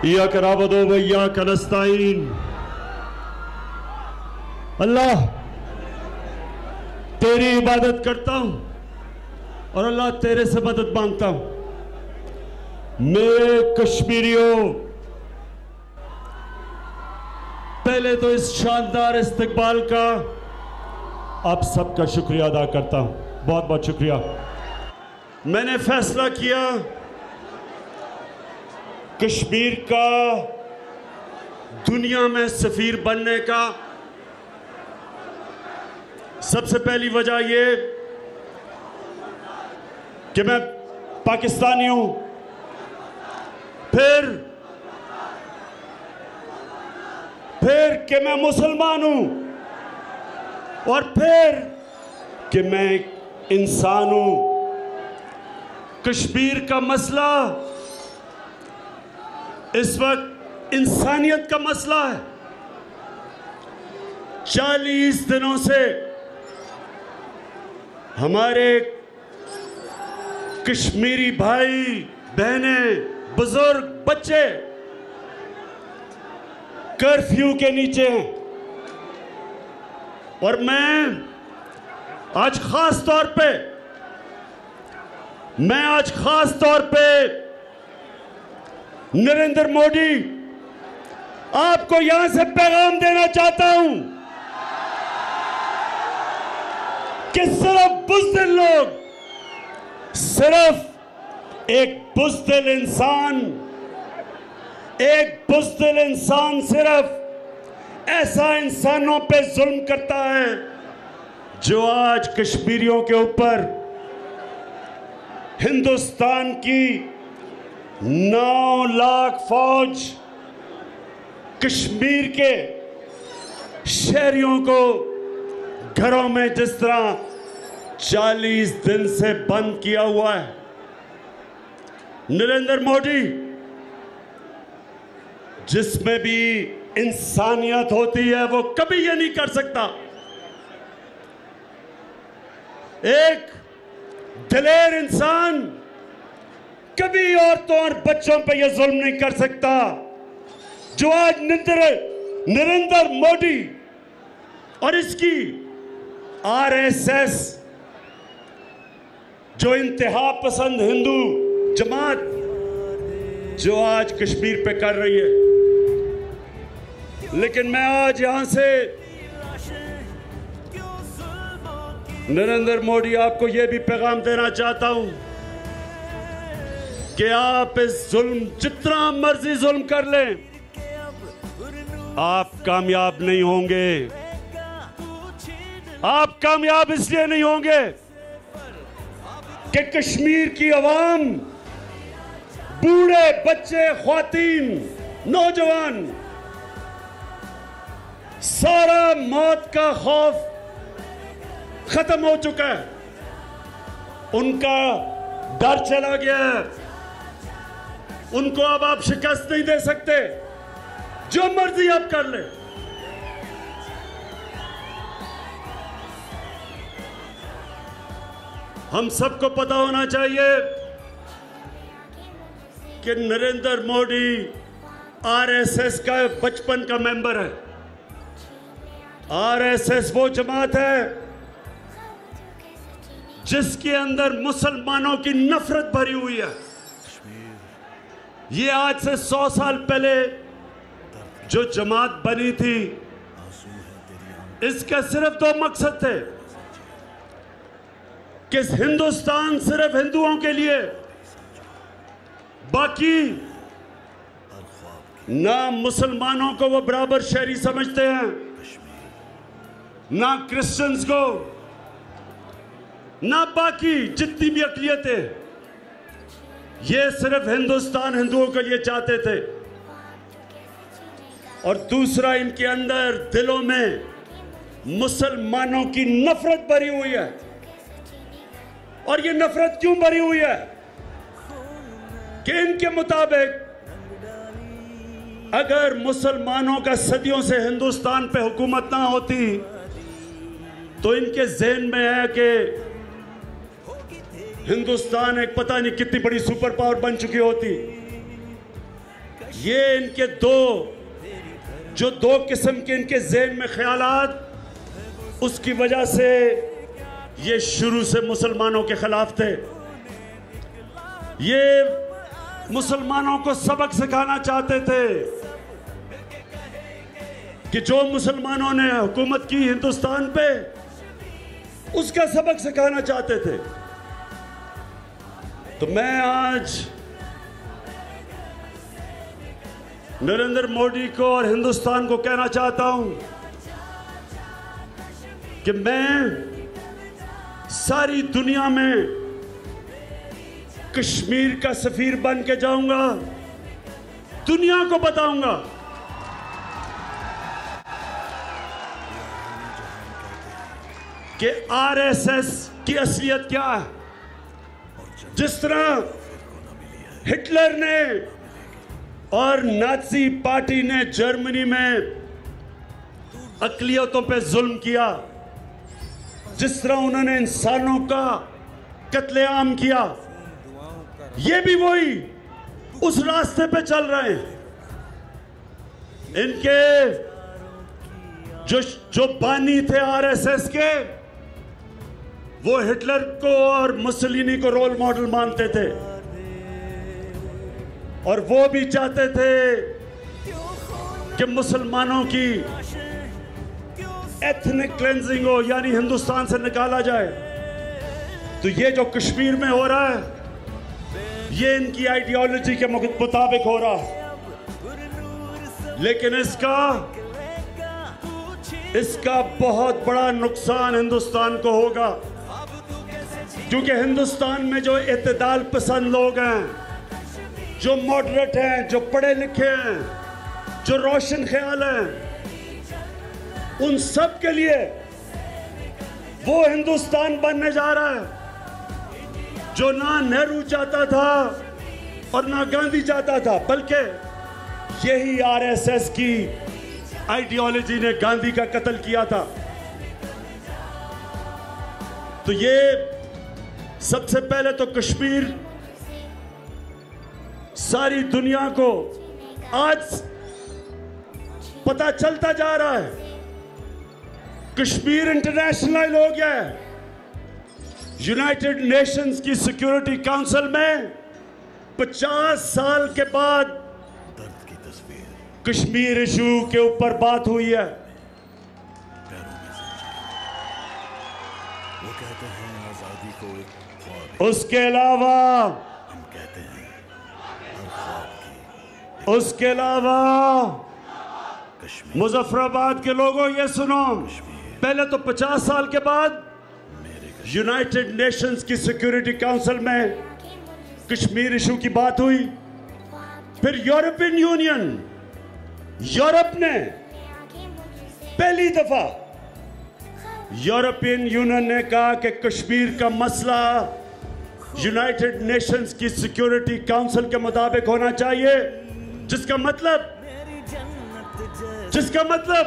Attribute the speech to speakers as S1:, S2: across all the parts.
S1: इय्याक नअबुदु व इय्याक नस्तईन। अल्लाह तेरी इबादत करता हूं और अल्लाह तेरे से मदद मांगता हूं। मेरे कश्मीरियों, पहले तो इस शानदार इस्तकबाल का आप सबका शुक्रिया अदा करता हूं, बहुत बहुत शुक्रिया। मैंने फैसला किया कश्मीर का दुनिया में सफीर बनने का। सबसे पहली वजह यह कि मैं पाकिस्तानी हूं, फिर कि मैं मुसलमान हूं और फिर कि मैं एक इंसान हूं। कश्मीर का मसला इस वक्त इंसानियत का मसला है। 40 दिनों से हमारे कश्मीरी भाई बहनें, बुजुर्ग, बच्चे कर्फ्यू के नीचे हैं और मैं आज खास तौर पे नरेंद्र मोदी आपको यहां से पैगाम देना चाहता हूं कि सिर्फ बुज़दिल लोग, सिर्फ एक बुज़दिल इंसान सिर्फ ऐसा इंसानों पे जुल्म करता है जो आज कश्मीरियों के ऊपर हिंदुस्तान की 9 लाख फौज कश्मीर के शहरियों को घरों में जिस तरह 40 दिन से बंद किया हुआ है। नरेंद्र मोदी, जिसमें भी इंसानियत होती है वो कभी ये नहीं कर सकता, एक दिलेर इंसान कभी औरतों और बच्चों पे ये जुल्म नहीं कर सकता जो आज नरेंद्र मोदी और इसकी आरएसएस, जो इंतहा पसंद हिंदू जमात जो आज कश्मीर पे कर रही है। लेकिन मैं आज यहां से नरेंद्र मोदी आपको यह भी पैगाम देना चाहता हूं कि आप इस जुल्म, जितना मर्जी जुल्म कर लें, आप कामयाब नहीं होंगे। आप कामयाब इसलिए नहीं होंगे कि कश्मीर की आवाम, बूढ़े, बच्चे, ख्वातीन, नौजवान, सारा मौत का खौफ खत्म हो चुका है। उनका डर चला गया है। उनको अब आप शिकस्त नहीं दे सकते, जो मर्जी आप कर ले। हम सबको पता होना चाहिए कि नरेंद्र मोदी आरएसएस का बचपन का मेंबर है। आरएसएस वो जमात है जिसके अंदर मुसलमानों की नफरत भरी हुई है। ये आज से 100 साल पहले जो जमात बनी थी, इसका सिर्फ 2 मकसद थे कि हिंदुस्तान सिर्फ हिंदुओं के लिए, बाकी ना मुसलमानों को वो बराबर शहरी समझते हैं, ना क्रिश्चियंस को, ना बाकी जितनी भी अक़लियतें। ये सिर्फ हिंदुस्तान हिंदुओं के लिए चाहते थे। और दूसरा, इनके अंदर दिलों में मुसलमानों की नफरत भरी हुई है। और ये नफरत क्यों भरी हुई है कि इनके मुताबिक अगर मुसलमानों का सदियों से हिंदुस्तान पे हुकूमत ना होती तो इनके ज़हन में है कि हिंदुस्तान एक पता नहीं कितनी बड़ी सुपर पावर बन चुकी होती। ये इनके दो किस्म के इनके ज़हन में ख्यालात, उसकी वजह से ये शुरू से मुसलमानों के खिलाफ थे। ये मुसलमानों को सबक सिखाना चाहते थे कि जो मुसलमानों ने हुकूमत की हिंदुस्तान पे, उसका सबक सिखाना चाहते थे। तो मैं आज नरेंद्र मोदी को और हिंदुस्तान को कहना चाहता हूं कि मैं सारी दुनिया में कश्मीर का सफीर बन के जाऊंगा, दुनिया को बताऊंगा कि आरएसएस की असलियत क्या है। जिस तरह हिटलर ने और नाज़ी पार्टी ने जर्मनी में अक़लियतों पे जुल्म किया, जिस तरह उन्होंने इंसानों का कत्लेआम किया, ये भी वही उस रास्ते पे चल रहे हैं। इनके जो बानी थे आरएसएस के, वो हिटलर को और मुसोलिनी को रोल मॉडल मानते थे और वो भी चाहते थे कि मुसलमानों की एथनिक क्लेंजिंग हो, यानी हिंदुस्तान से निकाला जाए। तो ये जो कश्मीर में हो रहा है, ये इनकी आइडियोलॉजी के मुताबिक हो रहा है, लेकिन इसका बहुत बड़ा नुकसान हिंदुस्तान को होगा, क्योंकि हिंदुस्तान में जो इत्तेदाल पसंद लोग हैं, जो मॉडरेट हैं, जो पढ़े लिखे हैं, जो रोशन ख्याल हैं, उन सब के लिए वो हिंदुस्तान बनने जा रहा है जो ना नेहरू चाहता था और ना गांधी चाहता था, बल्कि यही आरएसएस की आइडियोलॉजी ने गांधी का कत्ल किया था। तो ये सबसे पहले तो कश्मीर सारी दुनिया को आज पता चलता जा रहा है। कश्मीर इंटरनेशनलाइज हो गया है। यूनाइटेड नेशंस की सिक्योरिटी काउंसिल में 50 साल के बाद
S2: दर्द की तस्वीर
S1: कश्मीर इशू के ऊपर बात हुई है।
S2: वो कहते हैं आजादी को एक ख्वाब,
S1: उसके अलावा
S2: हम कहते हैं हर ख्वाब की
S1: उसके अलावा
S2: कश्मीर
S1: मुजफ्फराबाद के लोगों, ये सुनो, पहले तो 50 साल के बाद यूनाइटेड नेशंस की सिक्योरिटी काउंसिल में कश्मीर इशू की बात हुई। फिर यूरोपियन यूनियन, यूरोप ने पहली दफा यूरोपियन यूनियन ने कहा कि कश्मीर का मसला यूनाइटेड नेशंस की सिक्योरिटी काउंसिल के मुताबिक होना चाहिए, जिसका मतलब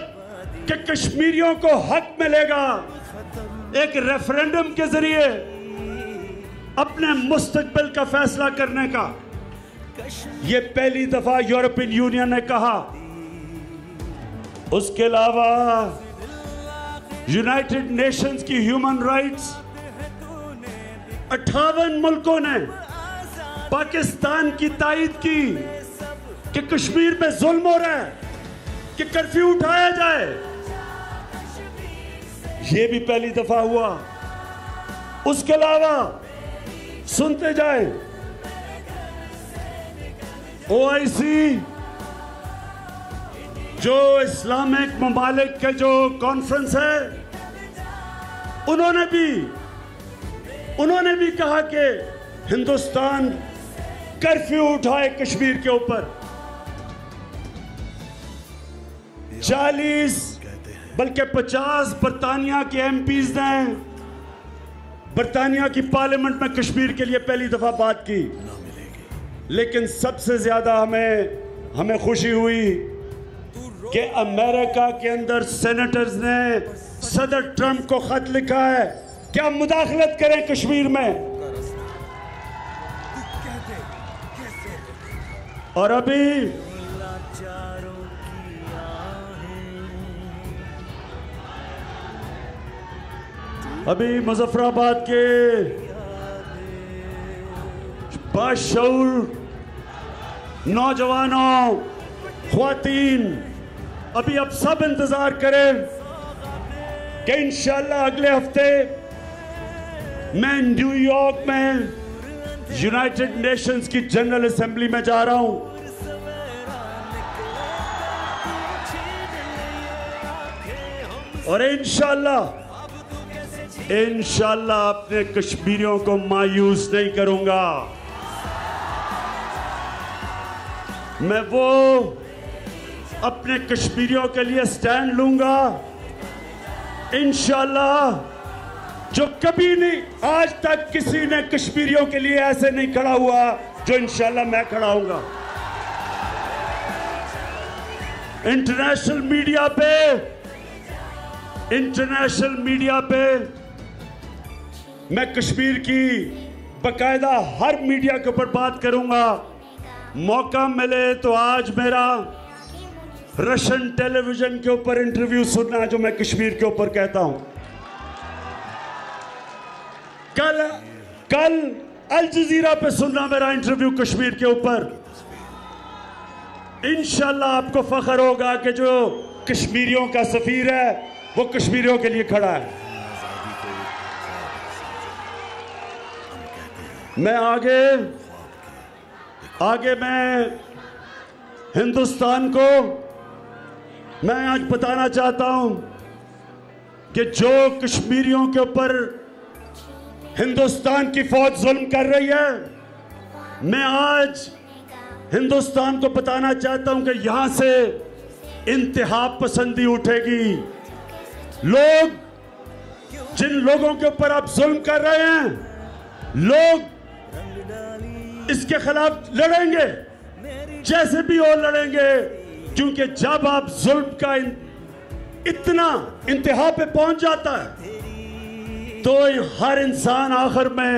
S1: कि कश्मीरियों को हक मिलेगा एक रेफरेंडम के जरिए अपने मुस्तकबिल का फैसला करने का। यह पहली दफा यूरोपियन यूनियन ने कहा। उसके अलावा यूनाइटेड नेशंस की ह्यूमन राइट्स 58 मुल्कों ने पाकिस्तान की तायद की कि कश्मीर में जुल्म हो रहा है, कि कर्फ्यू उठाया जाए। यह भी पहली दफा हुआ। उसके अलावा सुनते जाए, ओआईसी जो इस्लामिक ममालिक के जो कॉन्फ्रेंस है, उन्होंने भी कहा कि हिंदुस्तान कर्फ्यू उठाए कश्मीर के ऊपर। 40 बल्कि 50 बरतानिया के एमपीज ने बरतानिया की पार्लियामेंट में कश्मीर के लिए पहली दफा बात की। लेकिन सबसे ज्यादा हमें खुशी हुई कि अमेरिका के अंदर सेनेटर्स ने सदर ट्रंप को खत लिखा है कि हम मुदाखलत करें कश्मीर में। और अभी अभी मुजफ्फराबाद के बाशऊर नौजवानों, ख्वातीन, अभी आप सब इंतजार करें कि इंशाअल्लाह अगले हफ्ते मैं न्यूयॉर्क में यूनाइटेड नेशंस की जनरल असेंबली में जा रहा हूं। और इंशाअल्लाह अपने कश्मीरियों को मायूस नहीं करूंगा। मैं वो अपने कश्मीरियों के लिए स्टैंड लूंगा इंशाअल्लाह, जो कभी नहीं आज तक किसी ने कश्मीरियों के लिए ऐसे नहीं खड़ा हुआ जो इंशाअल्लाह मैं खड़ा हूंगा। इंटरनेशनल मीडिया पे मैं कश्मीर की बकायदा हर मीडिया के ऊपर बात करूंगा। मौका मिले तो आज मेरा रशियन टेलीविजन के ऊपर इंटरव्यू सुनना जो मैं कश्मीर के ऊपर कहता हूं। कल अल जजीरा पे सुनना मेरा इंटरव्यू कश्मीर के ऊपर। इंशाअल्लाह आपको फख्र होगा कि जो कश्मीरियों का सफीर है वो कश्मीरियों के लिए खड़ा है। मैं आगे मैं हिंदुस्तान को मैं आज बताना चाहता हूं कि जो कश्मीरियों के ऊपर हिंदुस्तान की फौज जुल्म कर रही है, मैं आज हिंदुस्तान को बताना चाहता हूं कि यहां से इंतहा पसंदी उठेगी। जिन लोगों के ऊपर आप जुल्म कर रहे हैं, लोग इसके खिलाफ लड़ेंगे, जैसे भी हो लड़ेंगे, क्योंकि जब आप जुल्म का इतना इंतहा पे पहुंच जाता है तो हर इंसान आखिर में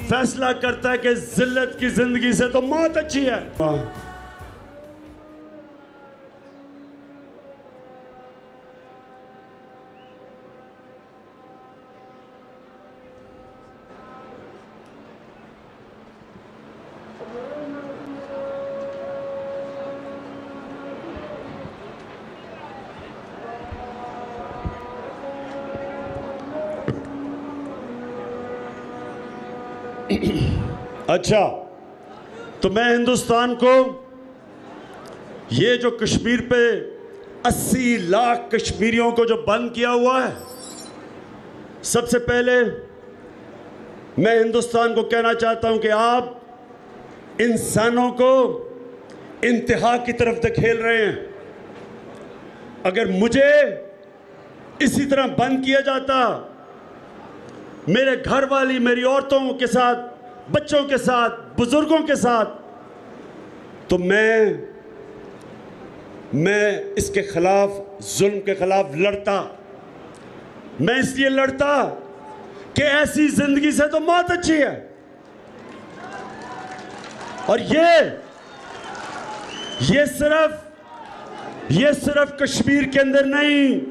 S1: फैसला करता है कि जिल्लत की जिंदगी से तो मौत अच्छी है। अच्छा, तो मैं हिंदुस्तान को ये जो कश्मीर पे 80 लाख कश्मीरियों को जो बंद किया हुआ है, सबसे पहले मैं हिंदुस्तान को कहना चाहता हूं कि आप इंसानों को इंतहा की तरफ धकेल रहे हैं। अगर मुझे इसी तरह बंद किया जाता, मेरे घर वाली मेरी औरतों के साथ, बच्चों के साथ, बुजुर्गों के साथ, तो मैं इसके खिलाफ, जुल्म के खिलाफ लड़ता। मैं इसलिए लड़ता कि ऐसी जिंदगी से तो मौत अच्छी है। और ये सिर्फ कश्मीर के अंदर नहीं,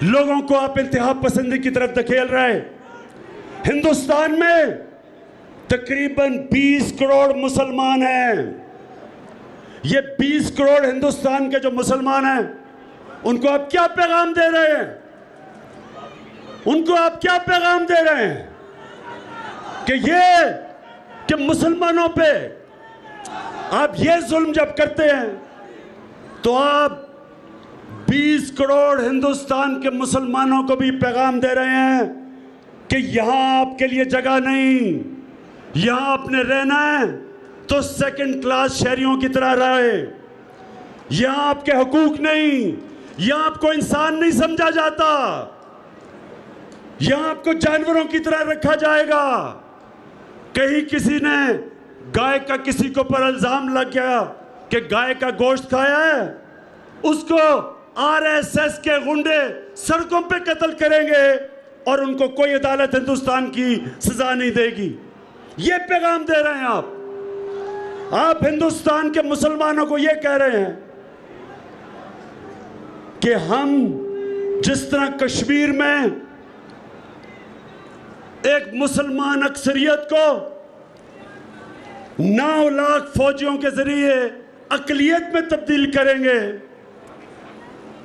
S1: लोगों को आप इंतहा पसंदी की तरफ धकेल रहे हैं। हिंदुस्तान में तकरीबन 20 करोड़ मुसलमान हैं। ये 20 करोड़ हिंदुस्तान के जो मुसलमान हैं, उनको आप क्या पैगाम दे रहे हैं? उनको आप क्या पैगाम दे रहे हैं कि मुसलमानों पे आप ये जुल्म जब करते हैं तो आप 20 करोड़ हिंदुस्तान के मुसलमानों को भी पैगाम दे रहे हैं कि यहां आपके लिए जगह नहीं, यहां आपने रहना है तो सेकंड क्लास शहरियों की तरह रहे। यहां आपके हकूक नहीं, यहां आपको इंसान नहीं समझा जाता, यहां आपको जानवरों की तरह रखा जाएगा। कहीं किसी ने गाय का किसी को पर इल्जाम लग गया कि गाय का गोश्त खाया है, उसको आरएसएस के गुंडे सड़कों पे कत्ल करेंगे और उनको कोई अदालत हिंदुस्तान की सजा नहीं देगी। ये पैगाम दे रहे हैं आप हिंदुस्तान के मुसलमानों को ये कह रहे हैं कि हम जिस तरह कश्मीर में एक मुसलमान अक्सरियत को 9 लाख फौजियों के जरिए अकलियत में तब्दील करेंगे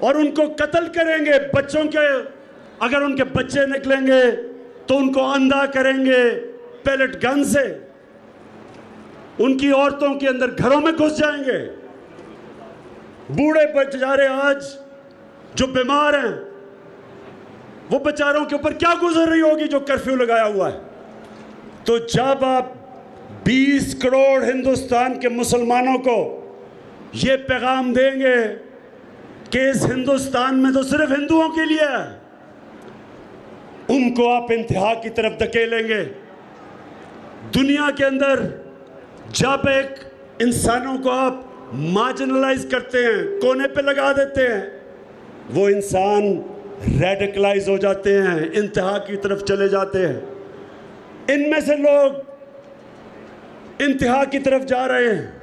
S1: और उनको कत्ल करेंगे। बच्चों के अगर उनके बच्चे निकलेंगे तो उनको अंधा करेंगे पैलेट गन से। उनकी औरतों के अंदर घरों में घुस जाएंगे। बूढ़े बेचारे आज जो बीमार हैं, वो बेचारों के ऊपर क्या गुजर रही होगी जो कर्फ्यू लगाया हुआ है। तो जब आप 20 करोड़ हिंदुस्तान के मुसलमानों को ये पैगाम देंगे कि इस हिंदुस्तान में तो सिर्फ हिंदुओं के लिए है, उनको आप इंतहा की तरफ धकेलेंगे। दुनिया के अंदर जब एक इंसानों को आप मार्जिनलाइज करते हैं, कोने पे लगा देते हैं, वो इंसान रेडिकलाइज हो जाते हैं, इंतहा की तरफ चले जाते हैं। इनमें से लोग इंतहा की तरफ जा रहे हैं।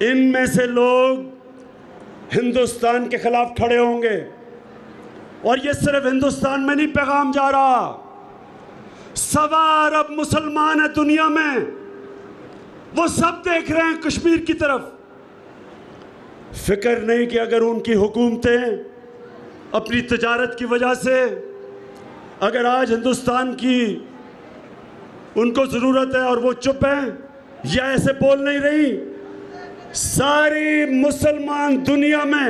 S1: इनमें से लोग हिंदुस्तान के खिलाफ खड़े होंगे और ये सिर्फ हिंदुस्तान में नहीं पैगाम जा रहा, 1.25 अरब मुसलमान है दुनिया में, वो सब देख रहे हैं कश्मीर की तरफ। फिक्र नहीं कि अगर उनकी हुकूमतें अपनी तजारत की वजह से अगर आज हिंदुस्तान की उनको ज़रूरत है और वो चुप हैं या ऐसे बोल नहीं रही, सारी मुसलमान दुनिया में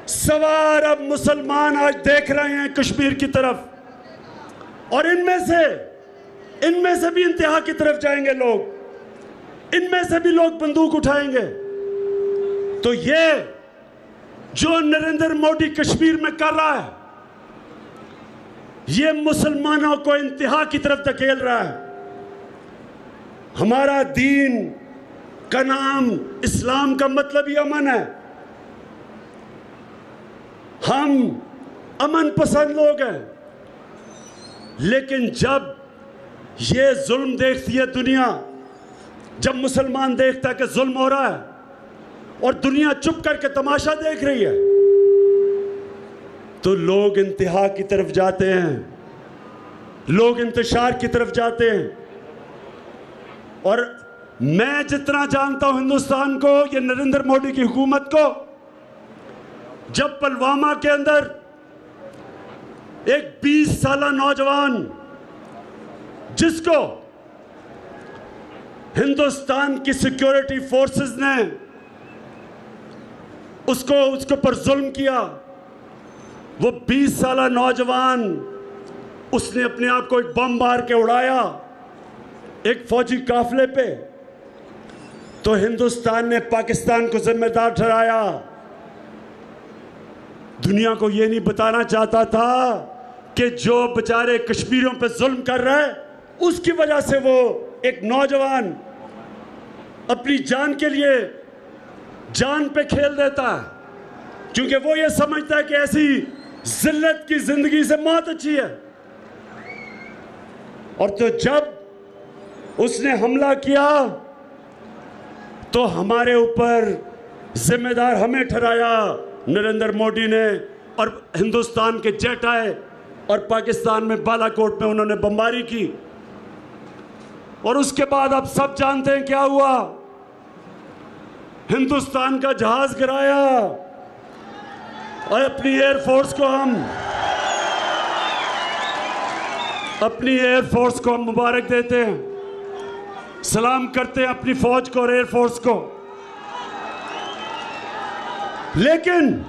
S1: 1.25 अरब मुसलमान आज देख रहे हैं कश्मीर की तरफ और इनमें से भी इंतहा की तरफ जाएंगे लोग, इनमें से भी लोग बंदूक उठाएंगे। तो ये जो नरेंद्र मोदी कश्मीर में कर रहा है, ये मुसलमानों को इंतहा की तरफ धकेल रहा है। हमारा दीन का नाम इस्लाम का मतलब ही अमन है। हम अमन पसंद लोग हैं, लेकिन जब ये जुल्म देखती है दुनिया, जब मुसलमान देखता है कि जुल्म हो रहा है और दुनिया चुप करके तमाशा देख रही है, तो लोग इंतहा की तरफ जाते हैं, लोग इंतशार की तरफ जाते हैं। और मैं जितना जानता हूं हिंदुस्तान को, ये नरेंद्र मोदी की हुकूमत को, जब पुलवामा के अंदर एक 20 साला नौजवान जिसको हिंदुस्तान की सिक्योरिटी फोर्सेस ने उसके पर जुल्म किया, वो 20 साला नौजवान, उसने अपने आप को एक बम मार के उड़ाया एक फौजी काफिले पे, तो हिंदुस्तान ने पाकिस्तान को जिम्मेदार ठहराया। दुनिया को ये नहीं बताना चाहता था कि जो बेचारे कश्मीरियों पे जुल्म कर रहा है, उसकी वजह से वो एक नौजवान अपनी जान के लिए जान पे खेल देता है, क्योंकि वो ये समझता है कि ऐसी जिल्लत की जिंदगी से मौत अच्छी है। और तो जब उसने हमला किया तो हमारे ऊपर जिम्मेदार हमें ठहराया नरेंद्र मोदी ने, और हिंदुस्तान के जेट आए और पाकिस्तान में बालाकोट में उन्होंने बमबारी की। और उसके बाद आप सब जानते हैं क्या हुआ, हिंदुस्तान का जहाज गिराया और अपनी एयरफोर्स को हम मुबारक देते हैं, सलाम करते हैं अपनी फौज को और एयरफोर्स को। लेकिन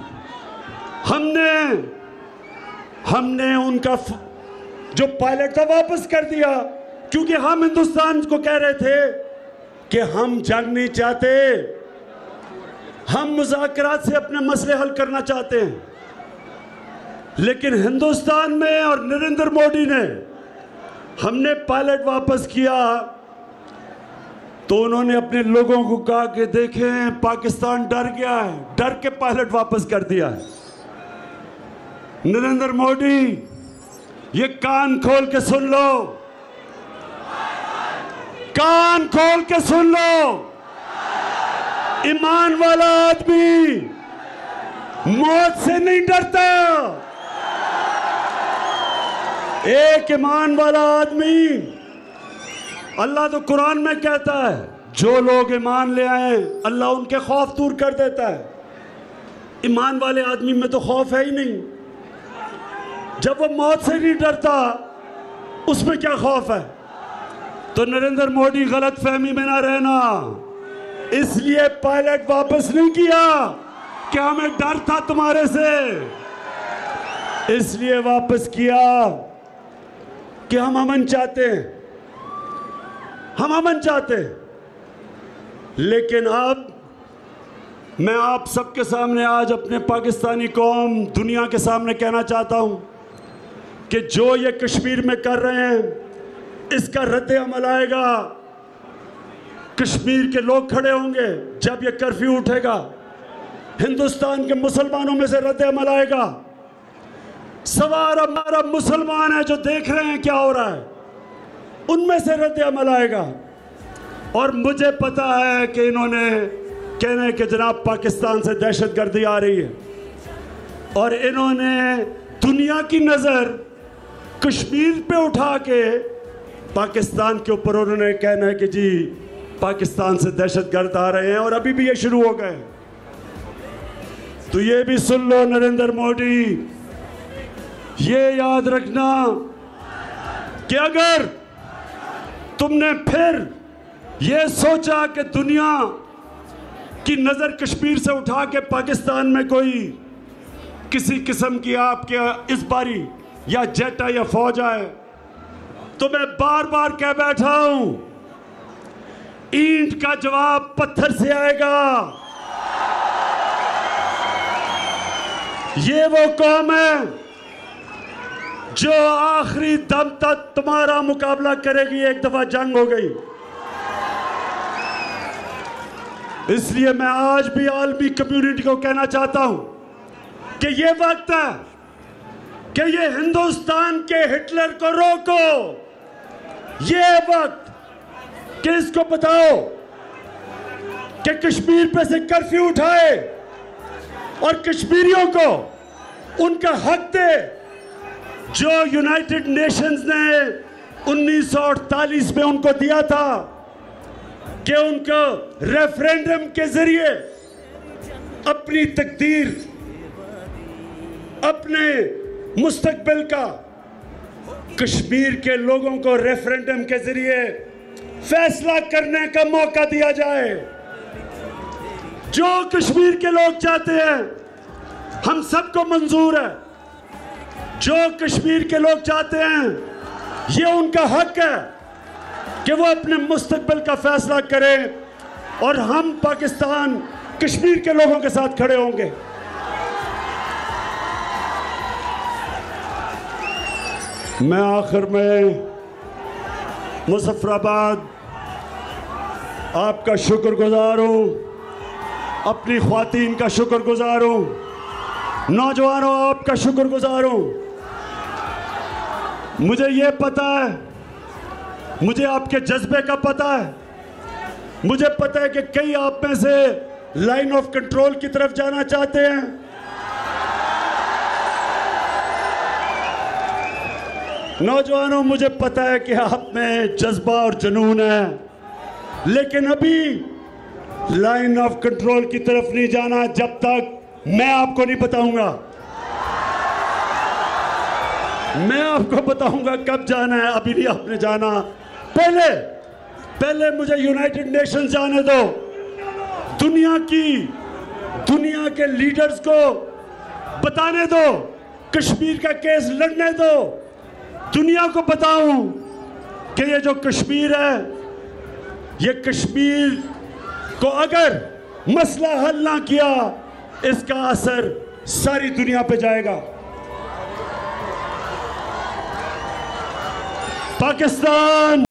S1: हमने उनका जो पायलट था वापस कर दिया, क्योंकि हम हिंदुस्तान को कह रहे थे कि हम जंग नहीं चाहते, हम मुज़ाकरात से अपने मसले हल करना चाहते हैं। लेकिन हिंदुस्तान में और नरेंद्र मोदी ने, हमने पायलट वापस किया तो उन्होंने अपने लोगों को कहा कि देखें पाकिस्तान डर गया है, डर के पायलट वापस कर दिया है। नरेंद्र मोदी, ये कान खोल के सुन लो, कान खोल के सुन लो, ईमान वाला आदमी मौत से नहीं डरता, एक ईमान वाला आदमी, अल्लाह तो कुरान में कहता है जो लोग ईमान ले आए अल्लाह उनके खौफ दूर कर देता है। ईमान वाले आदमी में तो खौफ है ही नहीं। जब वो मौत से नहीं डरता उसमें क्या खौफ है? तो नरेंद्र मोदी गलत फहमी में ना रहना, इसलिए पायलट वापस नहीं किया कि हमें डर था तुम्हारे से, इसलिए वापस किया कि हम अमन चाहते हैं, हम अमन चाहते हैं। लेकिन अब मैं आप सबके सामने आज अपने पाकिस्तानी कौम, दुनिया के सामने कहना चाहता हूं कि जो ये कश्मीर में कर रहे हैं इसका रद्द अमल आएगा। कश्मीर के लोग खड़े होंगे जब ये कर्फ्यू उठेगा, हिंदुस्तान के मुसलमानों में से रद्द अमल आएगा। सवार हमारा मुसलमान है जो देख रहे हैं क्या हो रहा है, उनमें से रद्द अमल आएगा। और मुझे पता है कि इन्होंने कहने कि जनाब पाकिस्तान से दहशतगर्दी आ रही है, और इन्होंने दुनिया की नज़र कश्मीर पे उठा के पाकिस्तान के ऊपर उन्होंने कहना है कि जी पाकिस्तान से दहशतगर्द आ रहे हैं, और अभी भी ये शुरू हो गए। तो ये भी सुन लो नरेंद्र मोदी, ये याद रखना कि अगर तुमने फिर ये सोचा कि दुनिया की नज़र कश्मीर से उठा के पाकिस्तान में कोई किसी किस्म की आपके इस बारी या जेट या फौज आए, तो मैं बार बार कह बैठा हूं ईंट का जवाब पत्थर से आएगा। ये वो कौम है जो आखिरी दम तक तुम्हारा मुकाबला करेगी। एक दफा जंग हो गई, इसलिए मैं आज भी आलमी कम्युनिटी को कहना चाहता हूं कि ये वक्त है कि ये हिंदुस्तान के हिटलर को रोको। ये वक्त कि इसको बताओ कि कश्मीर पे से कर्फ्यू उठाए और कश्मीरियों को उनका हक दे जो यूनाइटेड नेशंस ने 1948 में उनको दिया था कि उनको रेफरेंडम के जरिए अपनी तकदीर, अपने मुस्तकबिल का कश्मीर के लोगों को रेफरेंडम के जरिए फैसला करने का मौका दिया जाए। जो कश्मीर के लोग चाहते हैं हम सबको मंजूर है, जो कश्मीर के लोग चाहते हैं ये उनका हक है कि वो अपने मुस्तकबिल का फैसला करें, और हम पाकिस्तान कश्मीर के लोगों के साथ खड़े होंगे। मैं आखिर में मुजफ्फराबाद आपका शुक्रगुजार हूँ, अपनी ख्वातीन का शुक्रगुजार हूँ, नौजवानों आपका शुक्रगुजार हूँ। मुझे ये पता है, मुझे आपके जज्बे का पता है, मुझे पता है कि कई आप में से लाइन ऑफ कंट्रोल की तरफ जाना चाहते हैं। नौजवानों, मुझे पता है कि आप में जज्बा और जुनून है, लेकिन अभी लाइन ऑफ कंट्रोल की तरफ नहीं जाना जब तक मैं आपको नहीं बताऊंगा। मैं आपको बताऊंगा कब जाना है, अभी नहीं आपने जाना। पहले मुझे यूनाइटेड नेशंस जाने दो, दुनिया के लीडर्स को बताने दो, कश्मीर का केस लड़ने दो, दुनिया को बताऊं कि ये जो कश्मीर है, ये कश्मीर को अगर मसला हल ना किया इसका असर सारी दुनिया पे जाएगा। पाकिस्तान